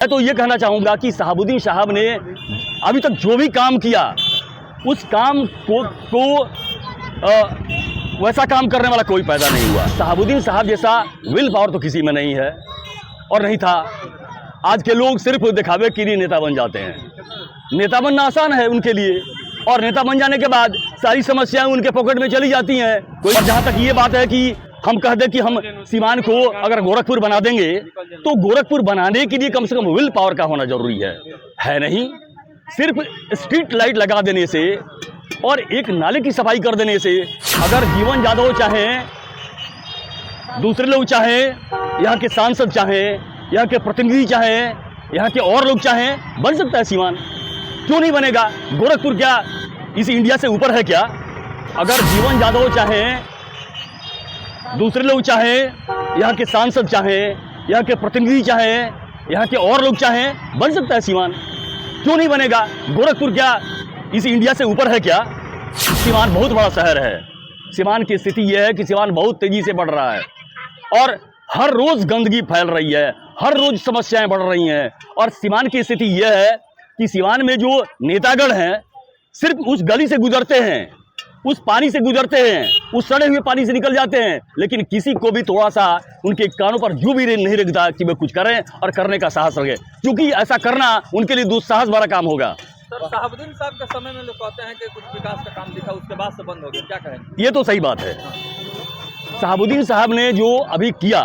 मैं तो ये कहना चाहूँगा कि शहाबुद्दीन साहब ने अभी तक जो भी काम किया उस काम को वैसा काम करने वाला कोई पैदा नहीं हुआ। शहाबुद्दीन साहब जैसा विल पावर तो किसी में नहीं है और नहीं था। आज के लोग सिर्फ दिखावे के लिए नेता बन जाते हैं। नेता बनना आसान है उनके लिए और नेता बन जाने के बाद सारी समस्याएं उनके पॉकेट में चली जाती हैं। कोई जहाँ तक ये बात है कि हम कह दें कि हम सीवान को अगर गोरखपुर बना देंगे तो गोरखपुर बनाने के लिए कम से कम विल पावर का होना जरूरी है नहीं। सिर्फ स्ट्रीट लाइट लगा देने से और एक नाले की सफाई कर देने से अगर जीवन यादव चाहें, दूसरे लोग चाहें, यहाँ के सांसद चाहें, यहाँ के प्रतिनिधि चाहें, यहाँ के और लोग चाहें, बन सकता है सीवान। क्यों नहीं बनेगा? गोरखपुर क्या इस इंडिया से ऊपर है क्या? अगर जीवन यादव चाहें, दूसरे लोग चाहें, यहाँ के सांसद चाहें, यहाँ के प्रतिनिधि चाहें, यहाँ के और लोग चाहें, बन सकता है सीवान। क्यों नहीं बनेगा? गोरखपुर क्या इस इंडिया से ऊपर है क्या? सीवान बहुत बड़ा शहर है। सीवान की स्थिति यह है कि सीवान बहुत तेजी से बढ़ रहा है और हर रोज गंदगी फैल रही है, हर रोज समस्याएं बढ़ रही हैं। और सीवान की स्थिति यह है कि सीवान में जो नेतागण हैं सिर्फ उस गली से गुजरते हैं, उस पानी से गुजरते हैं, उस सड़े हुए पानी से निकल जाते हैं, लेकिन किसी को भी थोड़ा सा उनके कानों पर जू भी नहीं रखता कि वे कुछ करें और करने का साहस रखे, क्योंकि ऐसा करना उनके लिए दुस्साहस भरा काम होगा। सर, शहाबुद्दीन साहब के समय में लोग कहते हैं कि कुछ विकास का काम दिखा, उसके बाद से बंद हो गया, क्या कहें? ये तो सही बात है। शहाबुद्दीन साहब ने जो अभी किया,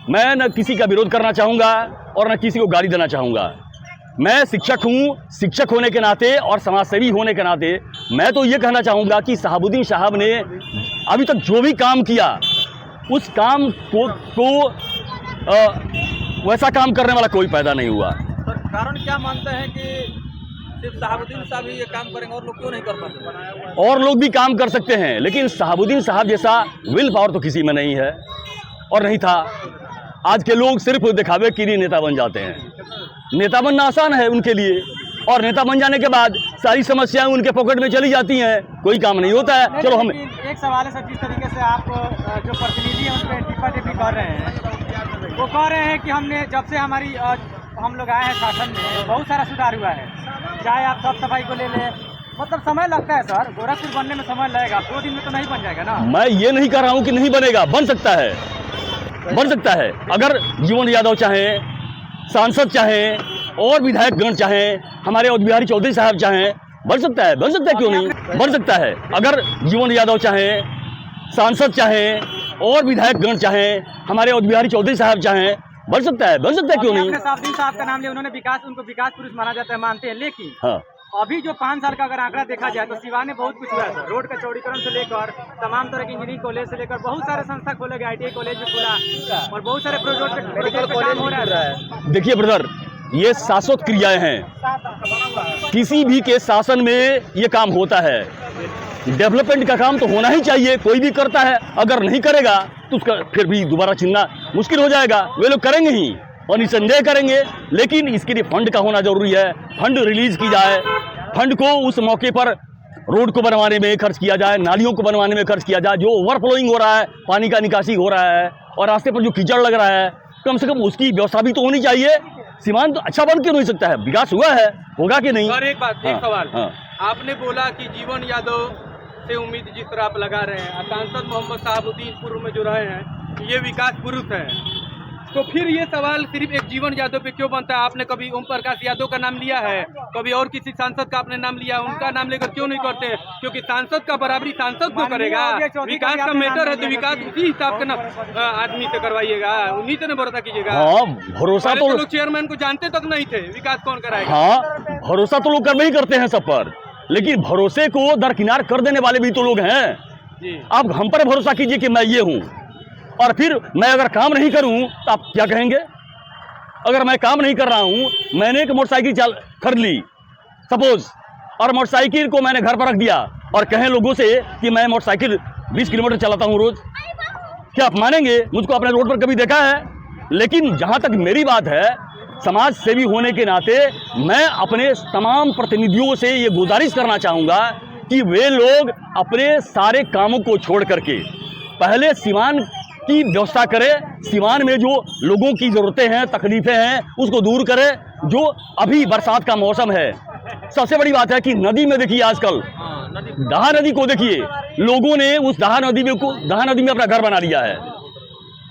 मैं न किसी का विरोध करना चाहूँगा और न किसी को गाली देना चाहूँगा। मैं शिक्षक हूँ, शिक्षक होने के नाते और समाजसेवी होने के नाते मैं तो ये कहना चाहूँगा कि शहाबुद्दीन साहब ने अभी तक जो भी काम किया उस काम को वैसा काम करने वाला कोई पैदा नहीं हुआ। सर, कारण क्या मानते हैं कि सिर्फ शहाबुद्दीन साहब ही ये काम करेंगे और लोग क्यों नहीं कर पाते? और लोग भी काम कर सकते हैं, लेकिन शहाबुद्दीन साहब जैसा विल पावर तो किसी में नहीं है और नहीं था। आज के लोग सिर्फ दिखावे के लिए नेता बन जाते हैं। नेता बनना आसान है उनके लिए और नेता बन जाने के बाद सारी समस्याएं उनके पॉकेट में चली जाती हैं, कोई काम नहीं होता है। चलो हम एक सवाल है सर, जिस तरीके से आप जो प्रतिनिधि हैं उन पर टिप्पा टिप्पी कर रहे हैं, वो कह रहे हैं कि हमने जब से हम लोग आए हैं शासन में बहुत सारा सुधार हुआ है। चाहे आप साफ सफाई को ले लें, मतलब समय लगता है सर, गोरखपुर बनने में समय लगेगा, 2 दिन में तो नहीं बन जाएगा ना। मैं ये नहीं कह रहा हूँ कि नहीं बनेगा, बन सकता है, बन सकता है। अगर जीवन यादव चाहें, सांसद चाहें और विधायक गण चाहें, हमारे अवध बिहारी चौधरी साहब चाहें, बन सकता है, बन सकता है, क्यों नहीं बन सकता है। अगर जीवन यादव चाहें, सांसद चाहें और विधायक गण चाहें, हमारे अवध बिहारी चौधरी साहब चाहें, बन सकता है, क्यों नहीं। शहाबुद्दीन साहब का नाम लिया, उन्होंने उनको विकास पुरुष माना जाता है, मानते हैं, लेकिन हाँ, अभी जो 5 साल का अगर आंकड़ा देखा जाए तो सिवान में बहुत कुछ हुआ है सर। रोड का चौड़ीकरण से लेकर तमाम तरह के इंजीनियरिंग कॉलेज से लेकर बहुत सारे संस्था खोले गए, ITI कॉलेज भी खुला और बहुत सारे प्रोजेक्ट पे काम हो रहा है। देखिए ब्रदर, ये शाश्वत क्रियाएं हैं, किसी भी के शासन में ये काम होता है। डेवलपमेंट का काम तो होना ही चाहिए, कोई भी करता है। अगर नहीं करेगा तो उसका फिर भी दोबारा चुनना मुश्किल हो जाएगा। वे लोग करेंगे ही और निसंदेह करेंगे, लेकिन इसके लिए फंड का होना जरूरी है। फंड रिलीज की जाए, फंड को उस मौके पर रोड को बनवाने में खर्च किया जाए, नालियों को बनवाने में खर्च किया जाए। जो ओवरफ्लोइंग हो रहा है, पानी का निकासी हो रहा है और रास्ते पर जो कीचड़ लग रहा है, कम से कम उसकी व्यवस्था भी तो होनी चाहिए। सीवान तो अच्छा बन क्यों नहीं सकता है? विकास हुआ है, होगा कि नहीं? सर, एक बात, एक सवाल। हाँ। आपने बोला कि जीवन यादव से उम्मीद जिस तरह आप लगा रहे हैं, सांसद मोहम्मद शहाबुद्दीन पूर्व में जो रहे हैं, ये विकास पुरुष है, तो फिर ये सवाल सिर्फ एक जीवन यादव पे क्यों बनता है? आपने कभी ओम प्रकाश यादव का नाम लिया है, कभी और किसी सांसद का आपने नाम लिया, उनका नाम लेकर क्यों नहीं करते हैं? क्योंकि सांसद का बराबरी सांसद को करेगा। विकास का मैटर है तो विकास उसी हिसाब के ना आदमी से करवाइएगा, उन्हीं से न भरोसा कीजिएगा। हाँ, भरोसा तो लोग चेयरमैन को जानते तक नहीं थे, विकास कौन कराएगा? हाँ, भरोसा तो लोग करते ही करते हैं सब पर, लेकिन भरोसे को दरकिनार कर देने वाले भी तो लोग हैं जी। आप हम पर भरोसा कीजिए कि मैं ये हूँ और फिर मैं अगर काम नहीं करूं तो आप क्या कहेंगे? अगर मैं काम नहीं कर रहा हूं, मैंने एक मोटरसाइकिल खरीद ली सपोज, और मोटरसाइकिल को मैंने घर पर रख दिया और कहें लोगों से कि मैं मोटरसाइकिल 20 किलोमीटर चलाता हूं रोज, क्या आप मानेंगे? मुझको अपने रोड पर कभी देखा है? लेकिन जहां तक मेरी बात है, समाज सेवी होने के नाते मैं अपने तमाम प्रतिनिधियों से ये गुजारिश करना चाहूँगा कि वे लोग अपने सारे कामों को छोड़ करके पहले सीवान की व्यवस्था करें, सीवान में जो लोगों की ज़रूरतें हैं, तकलीफ़ें हैं, उसको दूर करे। जो अभी बरसात का मौसम है, सबसे बड़ी बात है कि नदी में देखिए आजकल दहा नदी को देखिए, लोगों ने उस दहा नदी में अपना घर बना लिया है।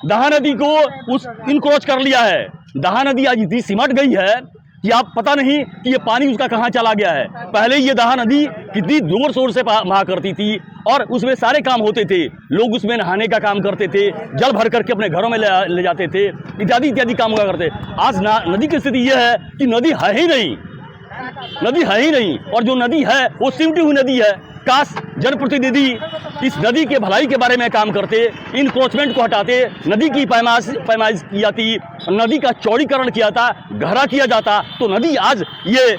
दहा नदी को उस इनक्रोच कर लिया है। दहा नदी आज इतनी सिमट गई है कि आप पता नहीं कि ये पानी उसका कहाँ चला गया है। पहले ये दहा नदी कितनी जोर शोर से बहा करती थी और उसमें सारे काम होते थे। लोग उसमें नहाने का काम करते थे, जल भर करके अपने घरों में ले जाते थे, इत्यादि इत्यादि काम हुआ करते। आज नदी की स्थिति ये है कि नदी है ही नहीं, नदी है ही नहीं। और जो नदी है वो सिमटी हुई नदी है। काश जनप्रतिनिधि इस नदी के भलाई के बारे में काम करते, इनक्रोचमेंट को हटाते, नदी की पैमाइश की जाती, नदी का चौड़ीकरण किया जाता, गहरा किया जाता, तो नदी आज ये,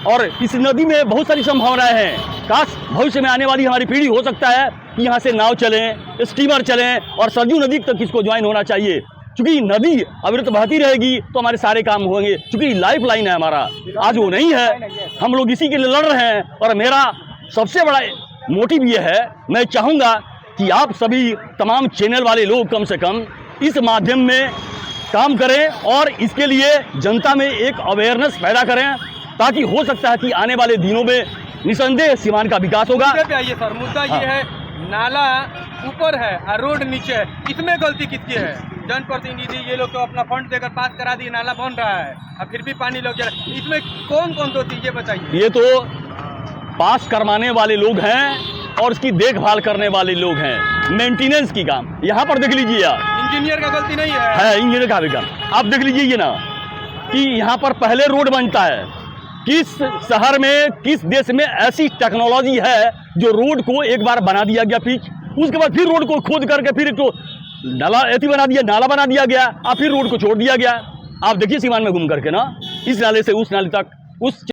और इस नदी में बहुत सारी संभावनाएं हैं। काश भविष्य में आने वाली हमारी पीढ़ी हो सकता है कि यहाँ से नाव चलें, स्टीमर चलें और सरयू नदी तक इसको ज्वाइन होना चाहिए। क्योंकि नदी अविरत बहती रहेगी तो हमारे सारे काम होंगे। क्योंकि लाइफ लाइन है हमारा, आज वो नहीं है। हम लोग इसी के लिए लड़ रहे हैं। और मेरा सबसे बड़ा मोटिव ये है, मैं चाहूँगा कि आप सभी तमाम चैनल वाले लोग कम से कम इस माध्यम में काम करें और इसके लिए जनता में एक अवेयरनेस पैदा करें, ताकि हो सकता है कि आने वाले दिनों में निसंदेह सीवान का विकास होगा। मुद्दे पे आइए सर, मुद्दा ये है, नाला ऊपर है और रोड नीचे है, इसमें गलती किसकी है? जनप्रतिनिधि ये लोग तो अपना फंड देकर पास करा दिए, नाला बन रहा है और फिर भी पानी लग जा रहा है। इसमें कौन कौन दोषी, ये बताइए। ये तो पास करवाने वाले लोग हैं और इसकी देखभाल करने वाले लोग हैं, मेंटेनेंस की काम। यहाँ पर देख लीजिए आप, इंजीनियर का गलती नहीं है इंजीनियर का भी काम। आप देख लीजिए ये ना कि यहाँ पर पहले रोड बनता है। किस शहर में, किस देश में ऐसी टेक्नोलॉजी है जो रोड को एक बार बना दिया गया पिच, उसके बाद फिर रोड को खोद करके फिर एक नाला नाला बना दिया गया और फिर रोड को छोड़ दिया गया। आप देखिए सीवान में घूम करके ना, इस नाले से उस नाले तक, उस